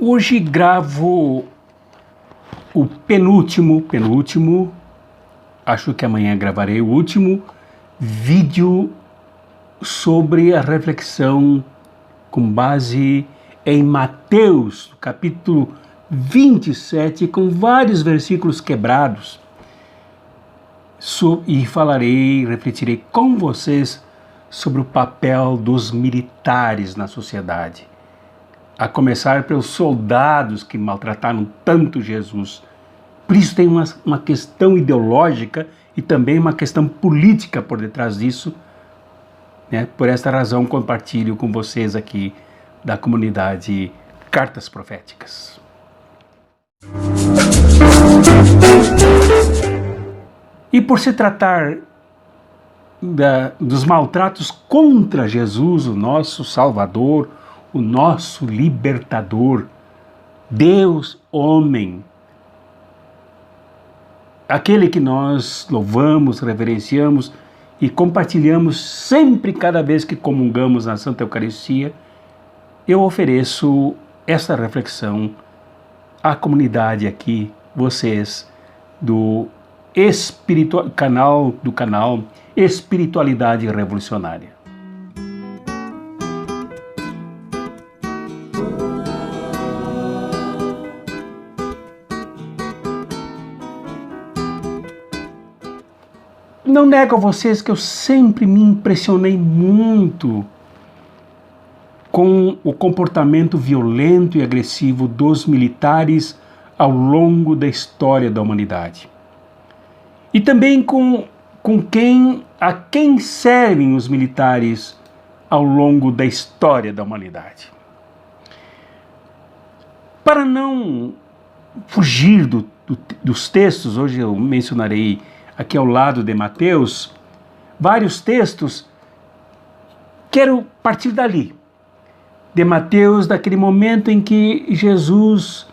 Hoje gravo o penúltimo, acho que amanhã gravarei o último vídeo sobre a reflexão com base em Mateus, capítulo 27, com vários versículos quebrados. E refletirei com vocês sobre o papel dos militares na sociedade. A começar pelos soldados que maltrataram tanto Jesus. Por isso tem uma questão ideológica e também uma questão política por detrás disso. Por esta razão compartilho com vocês aqui da comunidade Cartas Proféticas. E por se tratar dos maltratos contra Jesus, o nosso Salvador, o nosso libertador, Deus homem, aquele que nós louvamos, reverenciamos e compartilhamos sempre, cada vez que comungamos na Santa Eucaristia, eu ofereço essa reflexão à comunidade aqui, vocês do canal Espiritualidade Revolucionária. Não nego a vocês que eu sempre me impressionei muito com o comportamento violento e agressivo dos militares ao longo da história da humanidade. E também a quem servem os militares ao longo da história da humanidade. Para não fugir dos textos, hoje eu mencionarei aqui ao lado de Mateus, vários textos, quero partir dali, de Mateus, daquele momento em que Jesus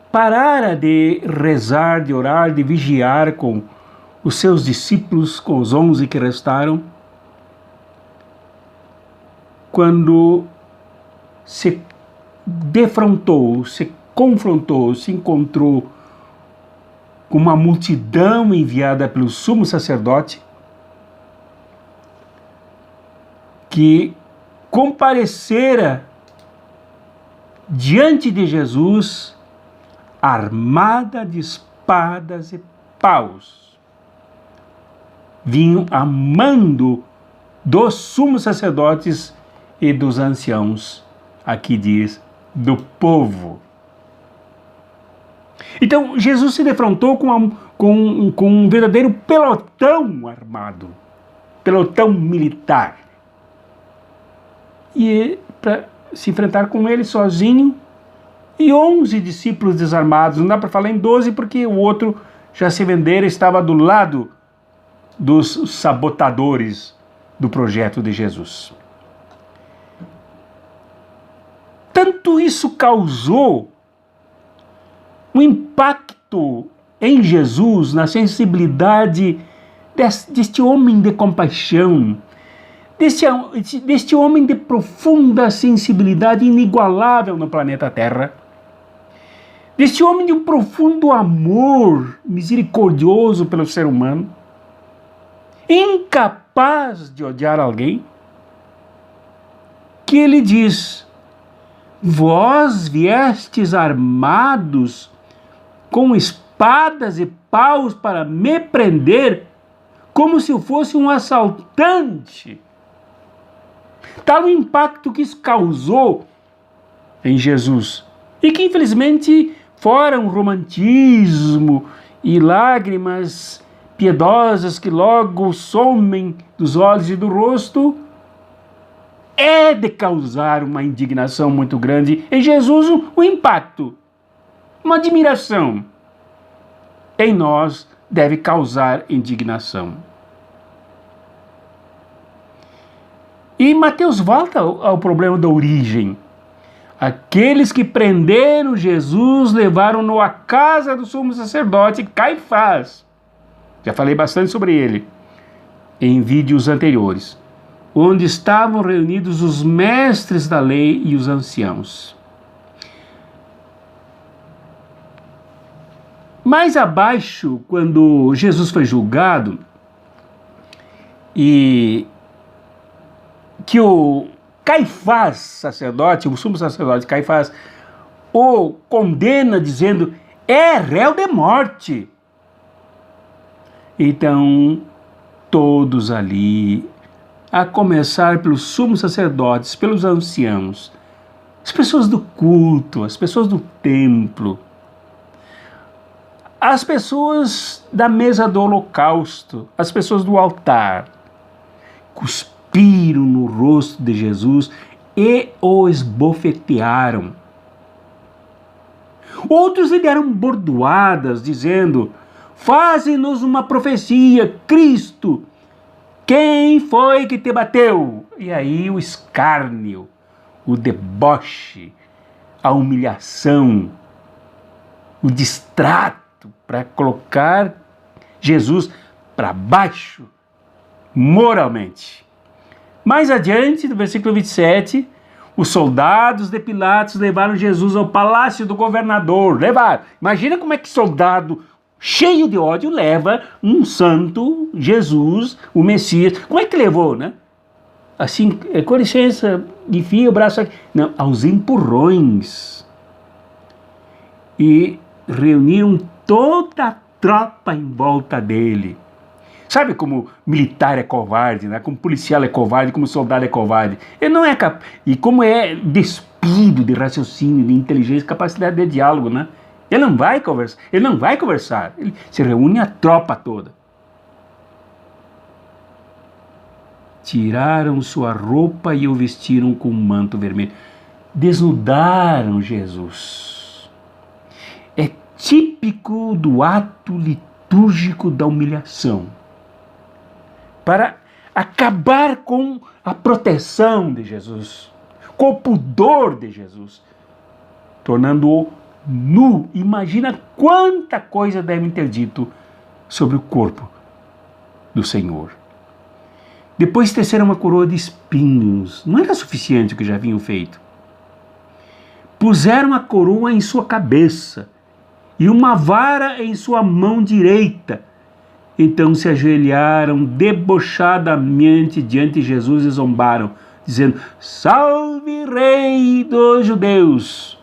parara de rezar, de orar, de vigiar com os seus discípulos, com os 11 que restaram, quando se defrontou, se confrontou, se encontrou com uma multidão enviada pelo sumo sacerdote, que comparecera diante de Jesus armada de espadas e paus. Vinham a mando dos sumos sacerdotes e dos anciãos, aqui diz, do povo. Então, Jesus se defrontou com um verdadeiro pelotão armado, pelotão militar. E para se enfrentar com ele sozinho, e 11 discípulos desarmados, não dá para falar em 12 porque o outro já se vendera, estava do lado dos sabotadores do projeto de Jesus. Tanto isso causou um impacto em Jesus, na sensibilidade deste homem de compaixão, deste homem de profunda sensibilidade inigualável no planeta Terra, deste homem de um profundo amor misericordioso pelo ser humano, incapaz de odiar alguém, que ele diz: vós viestes armados com espadas e paus para me prender, como se eu fosse um assaltante. Tal o impacto que isso causou em Jesus, e que infelizmente, fora um romantismo e lágrimas piedosas que logo somem dos olhos e do rosto, é de causar uma indignação muito grande em Jesus, um impacto, uma admiração. Em nós deve causar indignação. E Mateus volta ao problema da origem. Aqueles que prenderam Jesus levaram-no à casa do sumo sacerdote Caifás. Já falei bastante sobre ele em vídeos anteriores, onde estavam reunidos os mestres da lei e os anciãos. Mais abaixo, quando Jesus foi julgado, e que o Caifás, sacerdote, o sumo sacerdote Caifás, o condena dizendo, é réu de morte. Então, todos ali, a começar pelos sumos sacerdotes, pelos anciãos, as pessoas do culto, as pessoas do templo, as pessoas da mesa do holocausto, as pessoas do altar, cuspiram no rosto de Jesus e o esbofetearam. Outros lhe deram bordoadas, dizendo, faze-nos uma profecia, Cristo, quem foi que te bateu? E aí o escárnio, o deboche, a humilhação, o distrato para colocar Jesus para baixo moralmente. Mais adiante, no versículo 27, os soldados de Pilatos levaram Jesus ao palácio do governador. Levaram. Imagina como é que soldado cheio de ódio leva um santo, Jesus, o Messias. Como é que levou, né? Assim, com licença, enfia o braço aqui. Não, aos empurrões. E reuniram toda a tropa em volta dele. Sabe como militar é covarde, né? Como policial é covarde, como soldado é covarde. Ele não é capaz. E como é despido de raciocínio, de inteligência, capacidade de diálogo, né? Ele não vai conversar. Ele se reúne a tropa toda. Tiraram sua roupa e o vestiram com um manto vermelho. Desnudaram Jesus. É típico do ato litúrgico da humilhação. Para acabar com a proteção de Jesus, com o pudor de Jesus, tornando-o nu. Imagina quanta coisa devem ter dito sobre o corpo do Senhor. Depois teceram uma coroa de espinhos. Não era suficiente o que já haviam feito. Puseram a coroa em sua cabeça e uma vara em sua mão direita. Então se ajoelharam debochadamente diante de Jesus e zombaram, dizendo, salve rei dos judeus!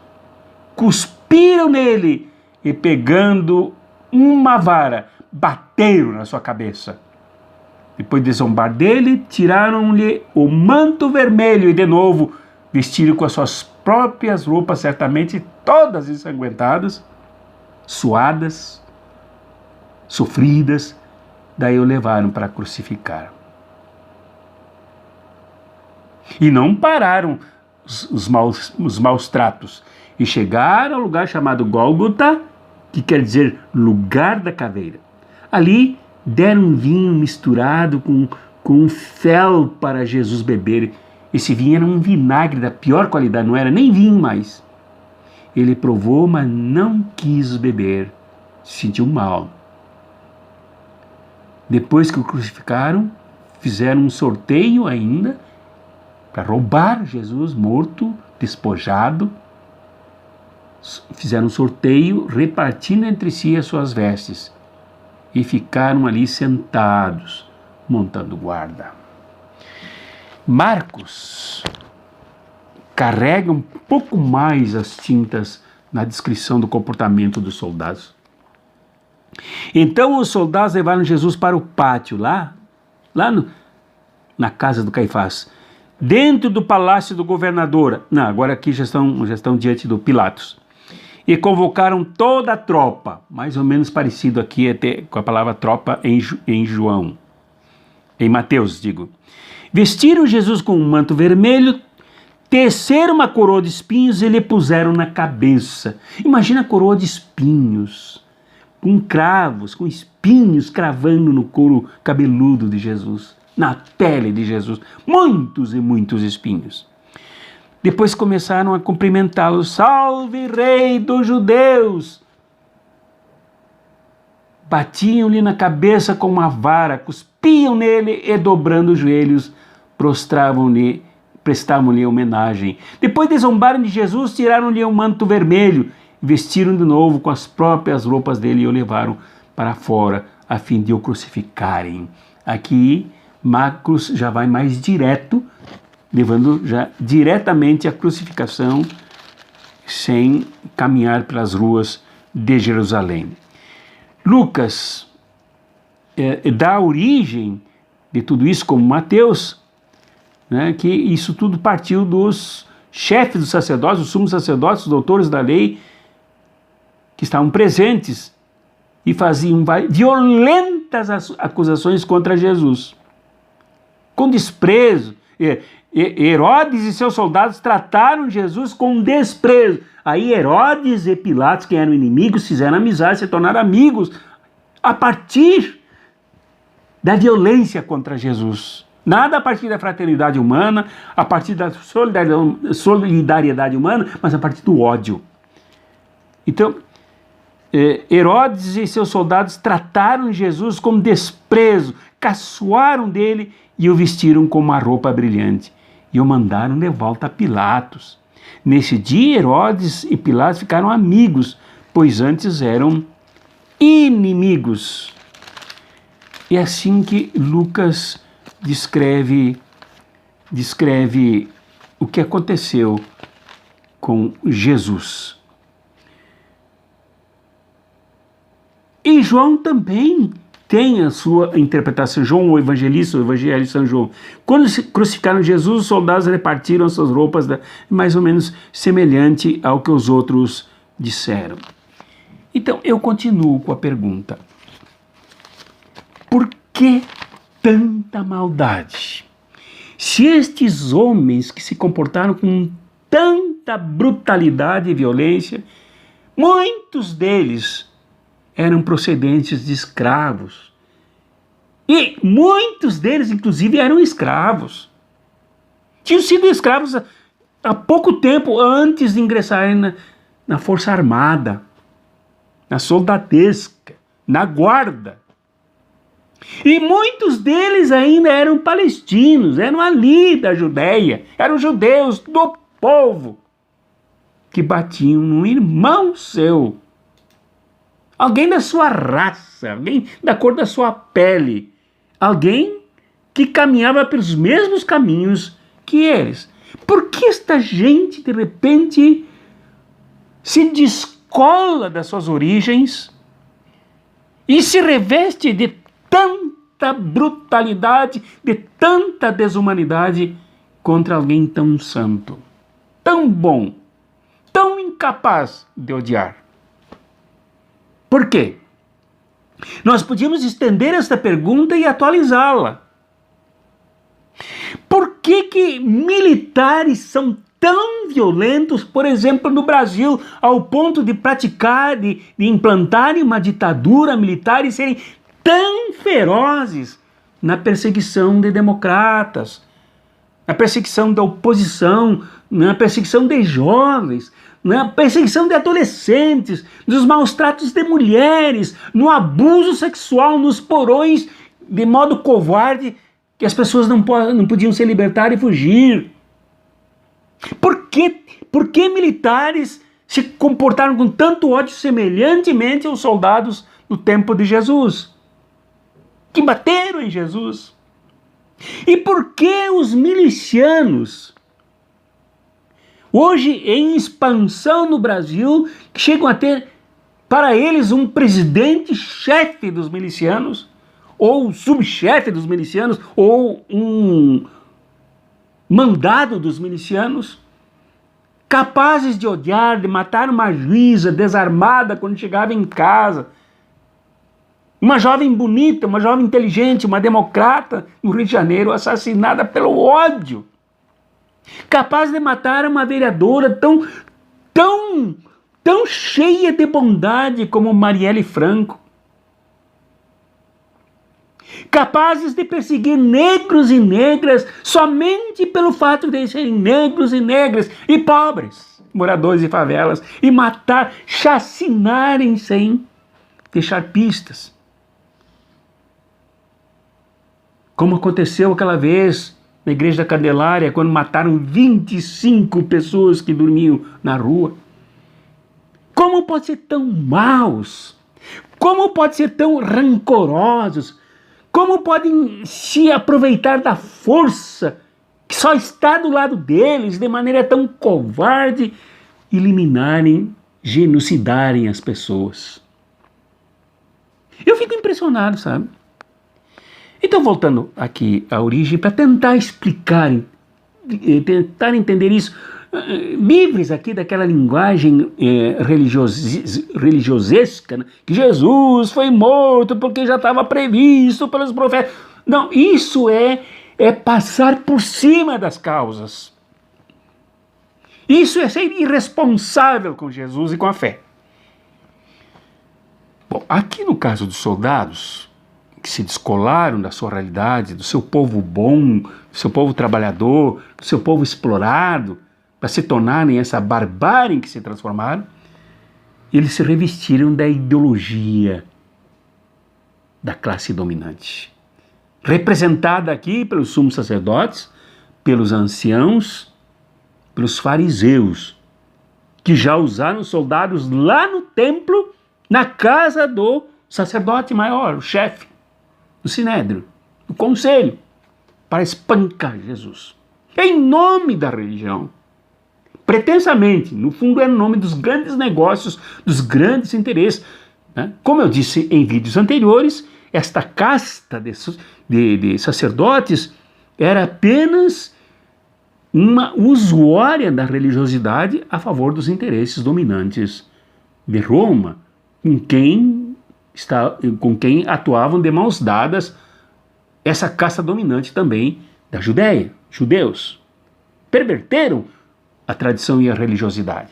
Cuspiram nele e pegando uma vara, bateram na sua cabeça. Depois de zombar dele, tiraram-lhe o manto vermelho e de novo vestiram com as suas próprias roupas, certamente todas ensanguentadas, suadas, sofridas. Daí o levaram para crucificar. E não pararam os maus tratos. E chegaram ao lugar chamado Gólgota, que quer dizer lugar da caveira. Ali deram um vinho misturado com fel para Jesus beber. Esse vinho era um vinagre da pior qualidade, não era nem vinho mais. Ele provou, mas não quis beber. Se sentiu mal. Depois que o crucificaram, fizeram um sorteio ainda para roubar Jesus morto, despojado. Fizeram um sorteio repartindo entre si as suas vestes e ficaram ali sentados, montando guarda. Marcos carrega um pouco mais as tintas na descrição do comportamento dos soldados. Então os soldados levaram Jesus para o pátio, lá na casa do Caifás, dentro do palácio do governador. Não, agora aqui já estão diante do Pilatos. E convocaram toda a tropa, mais ou menos parecido aqui até com a palavra tropa em João, em Mateus, digo. Vestiram Jesus com um manto vermelho, teceram uma coroa de espinhos e lhe puseram na cabeça. Imagina a coroa de espinhos, com cravos, com espinhos cravando no couro cabeludo de Jesus, na pele de Jesus, muitos e muitos espinhos. Depois começaram a cumprimentá-lo, salve rei dos judeus! Batiam-lhe na cabeça com uma vara, cuspiam nele e dobrando os joelhos, prestavam-lhe homenagem. Depois de zombarem de Jesus, tiraram-lhe um manto vermelho vestiram de novo com as próprias roupas dele e o levaram para fora a fim de o crucificarem. Aqui Marcos já vai mais direto, levando já diretamente a crucificação, sem caminhar pelas ruas de Jerusalém. Lucas dá origem de tudo isso, como Mateus, né, que isso tudo partiu dos chefes dos sacerdotes, os sumos sacerdotes, os doutores da lei, que estavam presentes e faziam violentas acusações contra Jesus. Com desprezo. Herodes e seus soldados trataram Jesus com desprezo. Aí Herodes e Pilatos, que eram inimigos, fizeram amizade, se tornaram amigos a partir da violência contra Jesus. Nada a partir da fraternidade humana, a partir da solidariedade humana, mas a partir do ódio. Então, Herodes e seus soldados trataram Jesus com desprezo, caçoaram dele e o vestiram com uma roupa brilhante e o mandaram de volta a Pilatos. Nesse dia, Herodes e Pilatos ficaram amigos, pois antes eram inimigos. É assim que Lucas descreve o que aconteceu com Jesus. E João também tem a sua interpretação. João, o Evangelho de São João. Quando crucificaram Jesus, os soldados repartiram suas roupas, mais ou menos semelhante ao que os outros disseram. Então, eu continuo com a pergunta. Por que tanta maldade? Se estes homens que se comportaram com tanta brutalidade e violência, muitos deles eram procedentes de escravos. E muitos deles, inclusive, eram escravos. Tinham sido escravos há pouco tempo antes de ingressarem na Força Armada, na soldadesca, na guarda. E muitos deles ainda eram palestinos, eram ali da Judéia, eram judeus do povo, que batiam num irmão seu. Alguém da sua raça, alguém da cor da sua pele, alguém que caminhava pelos mesmos caminhos que eles. Por que esta gente, de repente, se descola das suas origens e se reveste de tanta brutalidade, de tanta desumanidade contra alguém tão santo, tão bom, tão incapaz de odiar? Por quê? Nós podíamos estender esta pergunta e atualizá-la. Por que militares são tão violentos, por exemplo, no Brasil, ao ponto de praticar, de implantarem uma ditadura militar e serem tão ferozes na perseguição de democratas, na perseguição da oposição, na perseguição de jovens, na perseguição de adolescentes, nos maus tratos de mulheres, no abuso sexual, nos porões, de modo covarde, que as pessoas não podiam se libertar e fugir? Por que militares se comportaram com tanto ódio semelhantemente aos soldados no tempo de Jesus, que bateram em Jesus? E por que os milicianos, hoje em expansão no Brasil, chegam a ter para eles um presidente-chefe dos milicianos, ou subchefe dos milicianos, ou um mandado dos milicianos, capazes de odiar, de matar uma juíza desarmada quando chegava em casa, uma jovem bonita, uma jovem inteligente, uma democrata no Rio de Janeiro, assassinada pelo ódio, capaz de matar uma vereadora tão cheia de bondade como Marielle Franco, capazes de perseguir negros e negras somente pelo fato de serem negros e negras e pobres, moradores de favelas, e matar, chacinarem sem deixar pistas. Como aconteceu aquela vez na Igreja da Candelária, quando mataram 25 pessoas que dormiam na rua. Como pode ser tão maus? Como pode ser tão rancorosos? Como podem se aproveitar da força que só está do lado deles de maneira tão covarde, eliminarem, genocidarem as pessoas? Eu fico impressionado, sabe? Então, voltando aqui à origem, para tentar explicar, tentar entender isso, livres aqui daquela linguagem religiosesca, né? Que Jesus foi morto porque já estava previsto pelos profetas. Não, isso é passar por cima das causas. Isso é ser irresponsável com Jesus e com a fé. Bom, aqui no caso dos soldados, que se descolaram da sua realidade, do seu povo bom, do seu povo trabalhador, do seu povo explorado, para se tornarem essa barbárie em que se transformaram, eles se revestiram da ideologia da classe dominante, representada aqui pelos sumos sacerdotes, pelos anciãos, pelos fariseus, que já usaram soldados lá no templo, na casa do sacerdote maior, o chefe do sinédrio, do conselho, para espancar Jesus. Em nome da religião. Pretensamente, no fundo é em nome dos grandes negócios, dos grandes interesses. Né? Como eu disse em vídeos anteriores, esta casta de sacerdotes era apenas uma usuária da religiosidade a favor dos interesses dominantes de Roma, com quem atuavam de mãos dadas essa casta dominante também da Judéia, judeus. Perverteram a tradição e a religiosidade.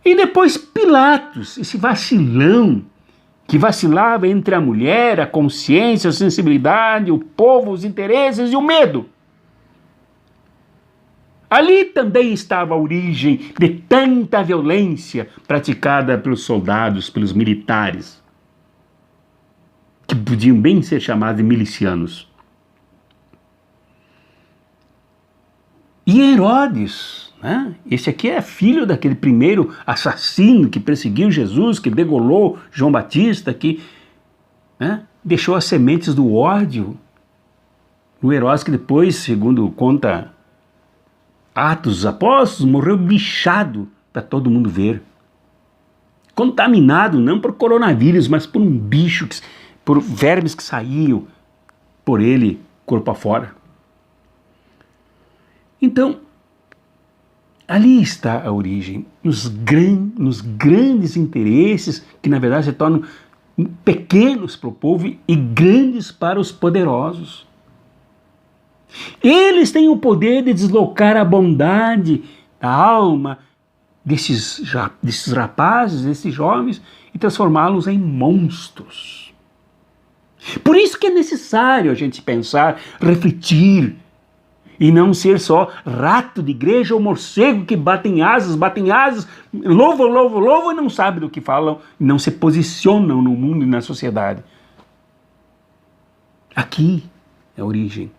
E depois Pilatos, esse vacilão, que vacilava entre a mulher, a consciência, a sensibilidade, o povo, os interesses e o medo. Ali também estava a origem de tanta violência praticada pelos soldados, pelos militares, que podiam bem ser chamados de milicianos. E Herodes, né? Esse aqui é filho daquele primeiro assassino que perseguiu Jesus, que degolou João Batista, que deixou as sementes do ódio no Herodes, que depois, segundo conta Atos dos Apóstolos, morreu bichado para todo mundo ver. Contaminado não por coronavírus, mas por um bicho, por vermes que saíam por ele, corpo afora. Então, ali está a origem, nos grandes interesses, que na verdade se tornam pequenos para o povo e grandes para os poderosos. Eles têm o poder de deslocar a bondade da alma desses rapazes, desses jovens, e transformá-los em monstros. Por isso que é necessário a gente pensar, refletir, e não ser só rato de igreja ou morcego que batem asas, louvam e não sabem do que falam, e não se posicionam no mundo e na sociedade. Aqui é a origem.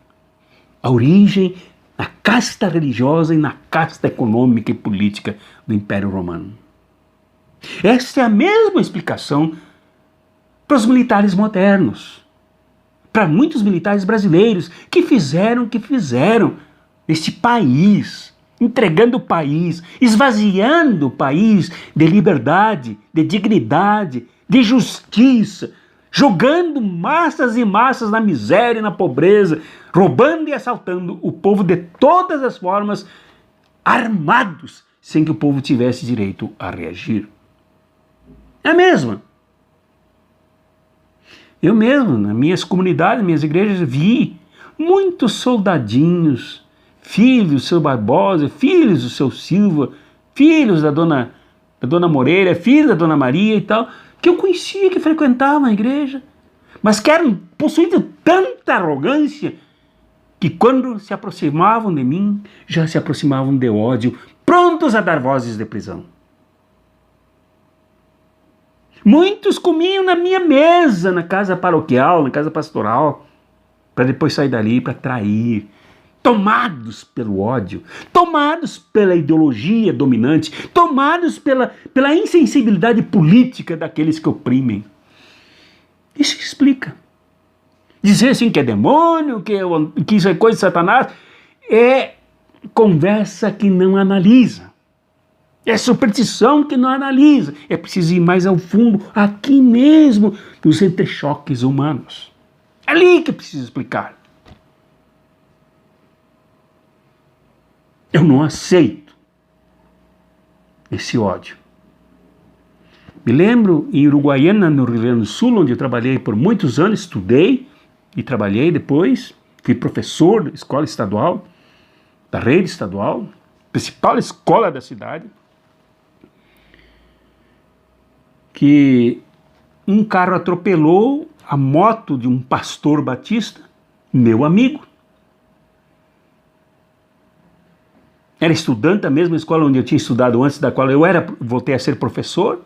A origem na casta religiosa e na casta econômica e política do Império Romano. Esta é a mesma explicação para os militares modernos, para muitos militares brasileiros que fizeram neste país, entregando o país, esvaziando o país de liberdade, de dignidade, de justiça, jogando massas e massas na miséria e na pobreza, roubando e assaltando o povo de todas as formas, armados, sem que o povo tivesse direito a reagir. É a mesma. Eu mesmo, nas minhas comunidades, nas minhas igrejas, vi muitos soldadinhos, filhos do seu Barbosa, filhos do seu Silva, filhos da dona Moreira, filhos da dona Maria e tal, que eu conhecia, que frequentavam a igreja, mas que eram possuídos de tanta arrogância que quando se aproximavam de mim, já se aproximavam de ódio, prontos a dar vozes de prisão. Muitos comiam na minha mesa, na casa paroquial, na casa pastoral, para depois sair dali para trair, tomados pelo ódio, tomados pela ideologia dominante, tomados pela insensibilidade política daqueles que oprimem. Isso explica. Dizer assim que é demônio, que isso é coisa de Satanás, é conversa que não analisa. É superstição que não analisa. É preciso ir mais ao fundo, aqui mesmo, nos entrechoques humanos. É ali que precisa explicar. Eu não aceito esse ódio. Me lembro em Uruguaiana, no Rio Grande do Sul, onde eu trabalhei por muitos anos, estudei e trabalhei depois, fui professor da escola estadual, da rede estadual, principal escola da cidade, que um carro atropelou a moto de um pastor batista, meu amigo. Era estudante da mesma escola onde eu tinha estudado antes, da qual voltei a ser professor.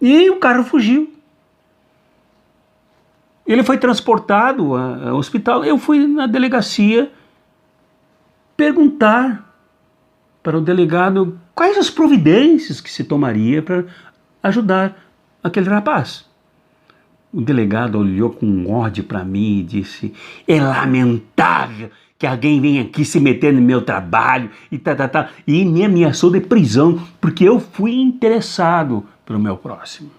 E o carro fugiu. Ele foi transportado ao hospital. Eu fui na delegacia perguntar para o delegado quais as providências que se tomaria para ajudar aquele rapaz. O delegado olhou com ódio para mim e disse: é lamentável que alguém venha aqui se meter no meu trabalho e me ameaçou de prisão porque eu fui interessado pelo meu próximo.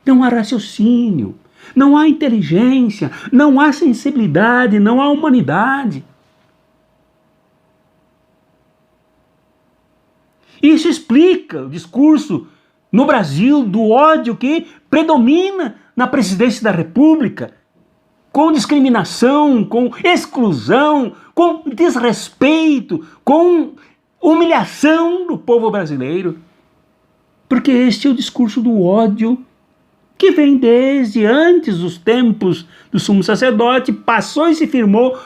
Não há raciocínio, não há inteligência, não há sensibilidade, não há humanidade. Isso explica o discurso no Brasil do ódio que predomina na presidência da República, com discriminação, com exclusão, com desrespeito, com humilhação do povo brasileiro. Porque este é o discurso do ódio que vem desde antes dos tempos do sumo sacerdote, passou e se firmou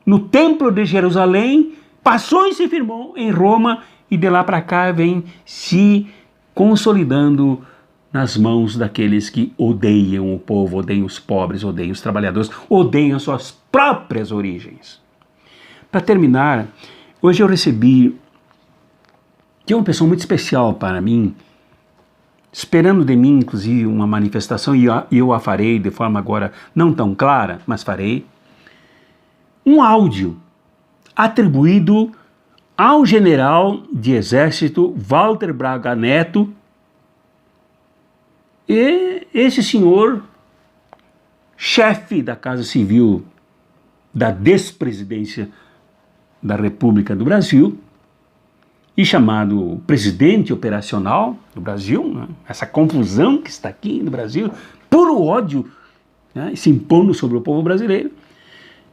no Templo de Jerusalém, passou e se firmou em Roma, e de lá para cá vem se consolidando nas mãos daqueles que odeiam o povo, odeiam os pobres, odeiam os trabalhadores, odeiam suas próprias origens. Para terminar, hoje eu recebi de uma pessoa muito especial para mim, esperando de mim, inclusive, uma manifestação, e eu a farei de forma agora não tão clara, mas farei, um áudio atribuído ao general de exército Walter Braga Neto. E esse senhor, chefe da Casa Civil da despresidência da República do Brasil, e chamado presidente operacional do Brasil, né? Essa confusão que está aqui no Brasil, puro ódio, né? Se impondo sobre o povo brasileiro.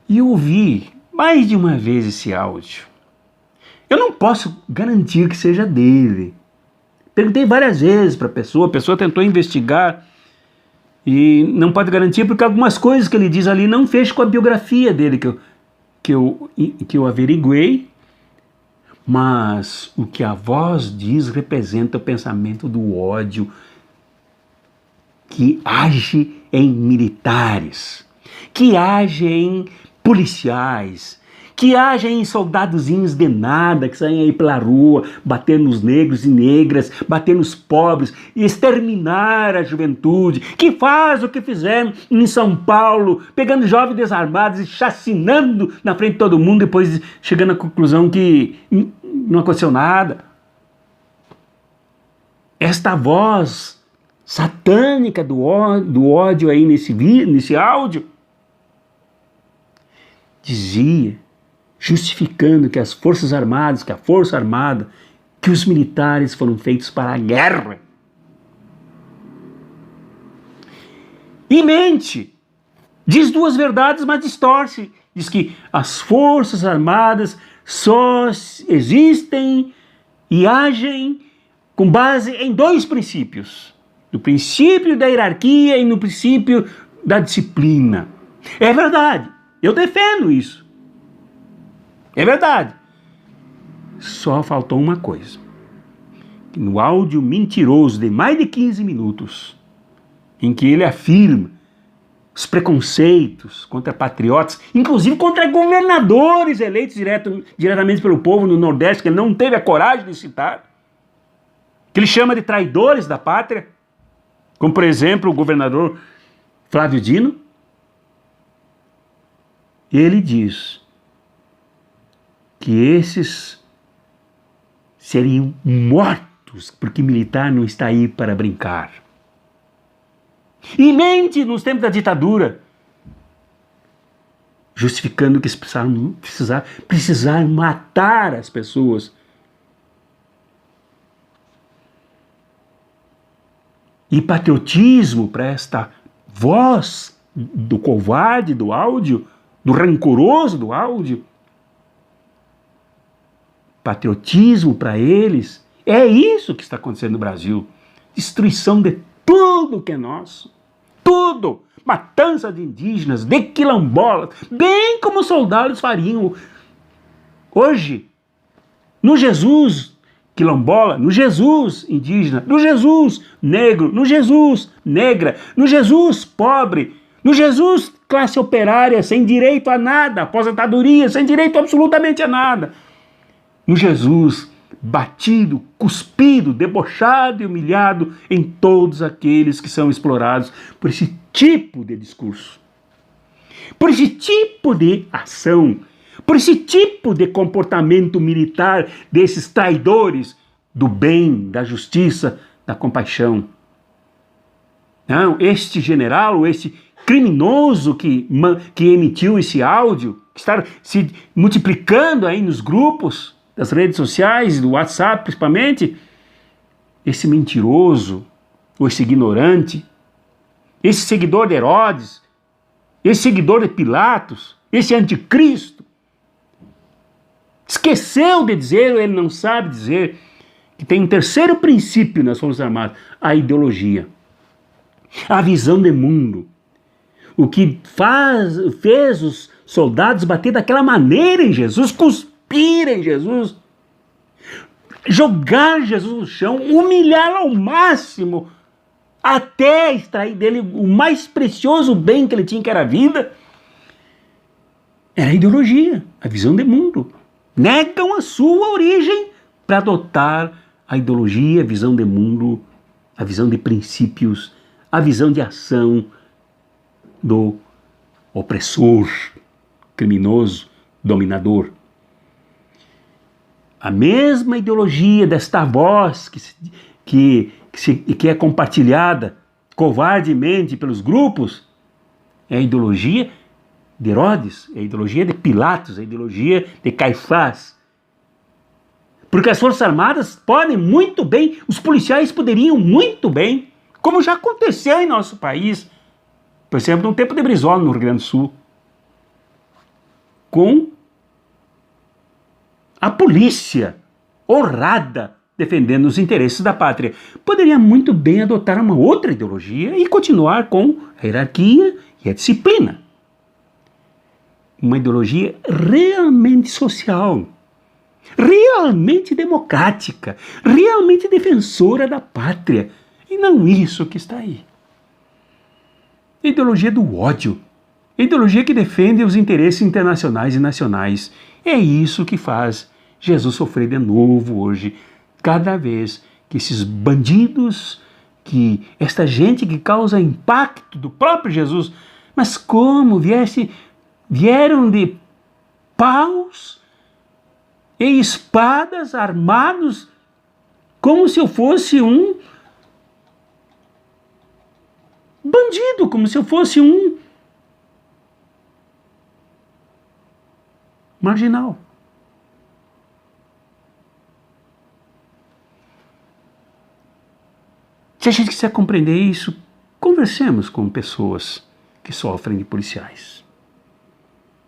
E eu ouvi mais de uma vez esse áudio. Eu não posso garantir que seja dele. Perguntei várias vezes para a pessoa tentou investigar e não pode garantir porque algumas coisas que ele diz ali não fecham com a biografia dele que eu averiguei, mas o que a voz diz representa o pensamento do ódio que age em militares, que age em policiais, que age em soldadozinhos de nada, que saem aí pela rua, bater nos negros e negras, bater nos pobres, e exterminar a juventude, que faz o que fizeram em São Paulo, pegando jovens desarmados e chacinando na frente de todo mundo, depois chegando à conclusão que não aconteceu nada. Esta voz satânica do ódio aí nesse áudio dizia, justificando que as Forças Armadas, que a Força Armada, que os militares foram feitos para a guerra. E mente, diz duas verdades, mas distorce. Diz que as Forças Armadas só existem e agem com base em dois princípios. No princípio da hierarquia e no princípio da disciplina. É verdade, eu defendo isso. É verdade. Só faltou uma coisa. No áudio mentiroso de mais de 15 minutos, em que ele afirma os preconceitos contra patriotas, inclusive contra governadores eleitos diretamente pelo povo no Nordeste, que ele não teve a coragem de citar, que ele chama de traidores da pátria, como por exemplo o governador Flávio Dino. Ele diz que esses seriam mortos, porque militar não está aí para brincar. E mente nos tempos da ditadura, justificando que eles precisaram matar as pessoas. E patriotismo para esta voz do covarde do áudio, do rancoroso do áudio. Patriotismo para eles, é isso que está acontecendo no Brasil. Destruição de tudo que é nosso. Tudo. Matança de indígenas, de quilombolas, bem como os soldados fariam hoje. No Jesus quilombola, no Jesus indígena, no Jesus negro, no Jesus negra, no Jesus pobre, no Jesus classe operária, sem direito a nada, aposentadoria, sem direito absolutamente a nada. No Jesus batido, cuspido, debochado e humilhado em todos aqueles que são explorados por esse tipo de discurso, por esse tipo de ação, por esse tipo de comportamento militar desses traidores do bem, da justiça, da compaixão. Não, este general, ou este criminoso que emitiu esse áudio, que está se multiplicando aí nos grupos das redes sociais, do WhatsApp principalmente, esse mentiroso, ou esse ignorante, esse seguidor de Herodes, esse seguidor de Pilatos, esse anticristo, esqueceu de dizer, ou ele não sabe dizer, que tem um terceiro princípio nas Forças Armadas, a ideologia, a visão de mundo. O que fez os soldados bater daquela maneira em Jesus, cuspir em Jesus, jogar Jesus no chão, humilhá-lo ao máximo, até extrair dele o mais precioso bem que ele tinha, que era a vida, era a ideologia, a visão de mundo. Negam a sua origem para adotar a ideologia, a visão de mundo, a visão de princípios, a visão de ação do opressor, criminoso, dominador. A mesma ideologia desta voz que é compartilhada covardemente pelos grupos é a ideologia de Herodes, é a ideologia de Pilatos, é a ideologia de Caifás. Porque as Forças Armadas podem muito bem, os policiais poderiam muito bem, como já aconteceu em nosso país, por exemplo, no tempo de Brizola, no Rio Grande do Sul, com a polícia honrada defendendo os interesses da pátria. Poderia muito bem adotar uma outra ideologia e continuar com a hierarquia e a disciplina. Uma ideologia realmente social, realmente democrática, realmente defensora da pátria, e não isso que está aí. A ideologia do ódio, a ideologia que defende os interesses internacionais e nacionais. É isso que faz Jesus sofrer de novo hoje, cada vez que esses bandidos, que esta gente que causa impacto do próprio Jesus, mas como vieram de paus e espadas, armados, como se eu fosse um bandido, como se eu fosse um marginal. Se a gente quiser compreender isso, conversemos com pessoas que sofrem de policiais.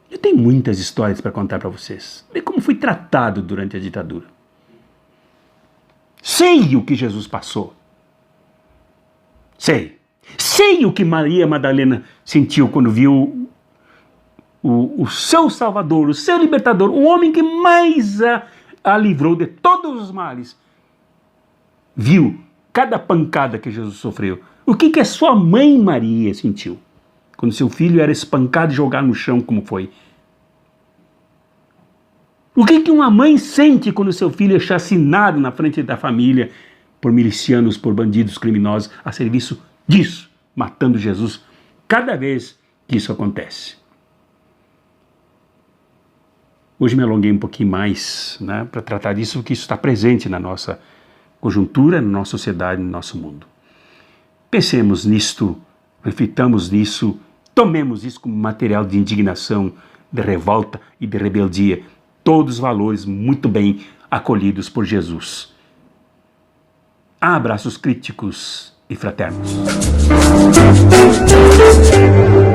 Eu tenho muitas histórias para contar para vocês de como fui tratado durante a ditadura. Sei o que Jesus passou. Sei o que Maria Madalena sentiu quando viu o seu Salvador, o seu Libertador, o homem que mais a livrou de todos os males. Viu cada pancada que Jesus sofreu. O que a sua mãe Maria sentiu? quando seu filho era espancado e jogado no chão, como foi? O que uma mãe sente quando seu filho é chacinado na frente da família por milicianos, por bandidos criminosos, a serviço disso, matando Jesus cada vez que isso acontece? Hoje me alonguei um pouquinho mais, né, para tratar disso, porque isso está presente na nossa conjuntura, na nossa sociedade, no nosso mundo. Pensemos nisto, reflitamos nisso, tomemos isso como material de indignação, de revolta e de rebeldia. Todos valores muito bem acolhidos por Jesus. Abraços críticos e fraternos.